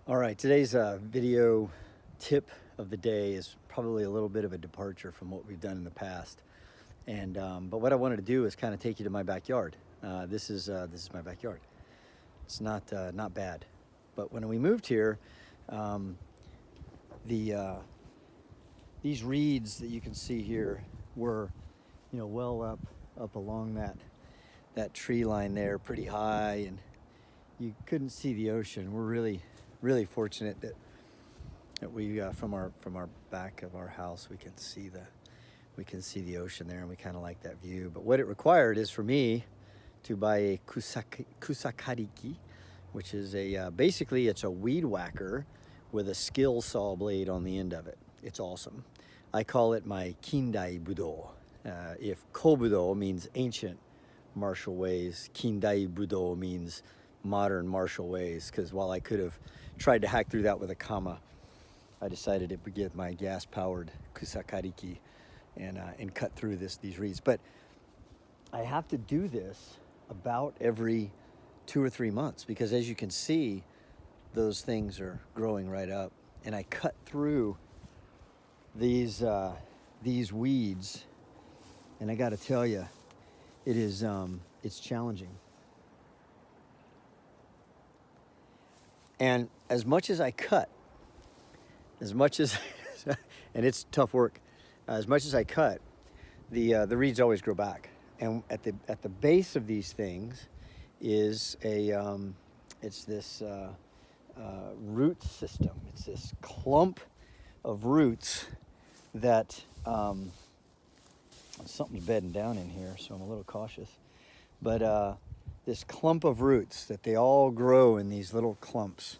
All right, today's video tip of the day is probably a little bit of a departure from what we've done in the past. And but what I wanted to do is kind of take you to my backyard. This is my backyard. It's not bad, but when we moved here, um, the these reeds that you can see here were, well up along that tree line there, pretty high, and you couldn't see the ocean. We're really fortunate that we from our back of our house we can see the ocean there, and we kind of like that view. But what it required is for me to buy a kusakariki, which is basically it's a weed whacker with a skill saw blade on the end of it. It's awesome. I call it my kindai budo. If kobudo means ancient martial ways, kindai budo means modern martial ways, because while I could have tried to hack through that with a kama, I decided to get my gas-powered kusakariki and cut through these reeds. But I have to do this about every 2 or 3 months, because as you can see, those things are growing right up, and I cut through these weeds, and I got to tell you, it's challenging. And as much as I cut, and it's tough work, as much as I cut, the reeds always grow back. And at the base of these things is it's this root system. It's this clump of roots that something's bedding down in here, so I'm a little cautious. But this clump of roots that they all grow in these little clumps,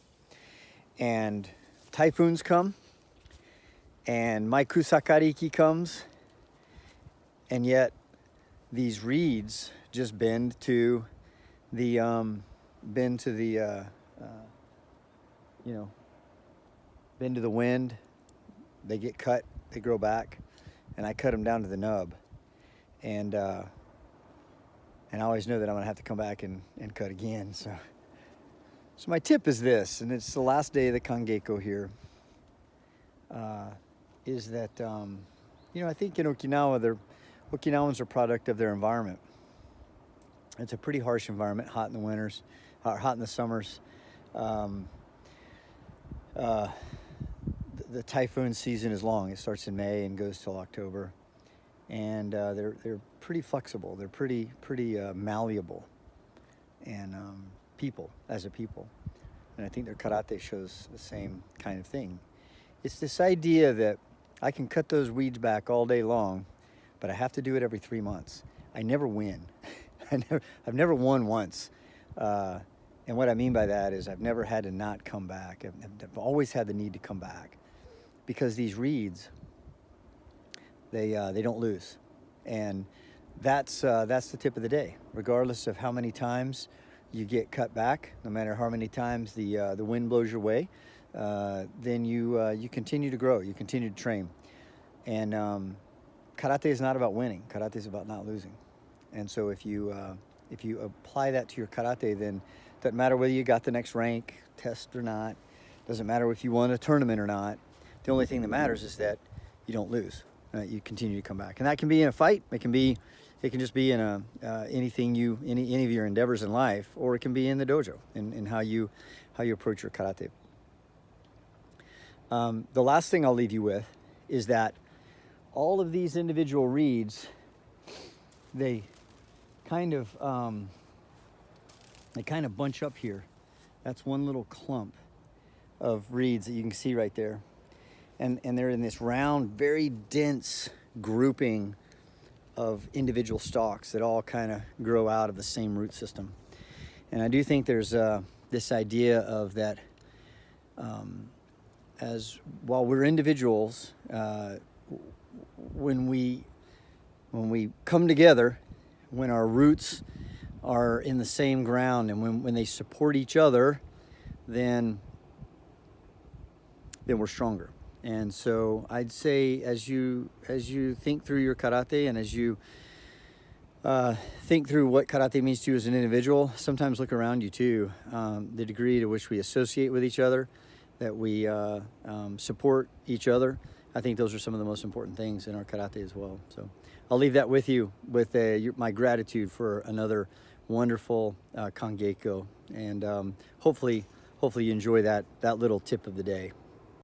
and typhoons come, and my kusakariki comes, and yet these reeds just bend to the bend to the wind. They get cut, they grow back, and I cut them down to the nub, and I always know that I'm gonna have to come back and cut again. So my tip is this, and it's the last day of the Kangeiko here, is that, I think in Okinawa, Okinawans are a product of their environment. It's a pretty harsh environment, hot in the winters, hot in the summers. The typhoon season is long. It starts in May and goes till October. And they're pretty flexible. They're pretty malleable, and as a people, and I think their karate shows the same kind of thing. It's this idea that I can cut those weeds back all day long, but I have to do it every 3 months. I never win. I've never won once, and what I mean by that is I've never had to not come back. I've always had the need to come back, because these reeds, they don't lose, and that's the tip of the day. Regardless of how many times you get cut back, no matter how many times the wind blows your way, then you continue to grow, you continue to train. And karate is not about winning. Karate is about not losing. And so if you apply that to your karate, then it doesn't matter whether you got the next rank test or not. Doesn't matter if you won a tournament or not. The only thing that matters is that you don't lose. You continue to come back, and that can be in a fight. It can just be in any of your endeavors in life, or it can be in the dojo, in how you approach your karate. The last thing I'll leave you with is that all of these individual reeds, they kind of bunch up here. That's one little clump of reeds that you can see right there. And they're in this round, very dense grouping of individual stalks that all kind of grow out of the same root system. And I do think there's this idea of that, as while we're individuals, when we come together, when our roots are in the same ground, and when they support each other, then we're stronger. And so I'd say, as you think through your karate, and as you think through what karate means to you as an individual, sometimes look around you too. The degree to which we associate with each other, that we support each other. I think those are some of the most important things in our karate as well. So I'll leave that with you with my gratitude for another wonderful Kangeiko, and hopefully you enjoy that little tip of the day.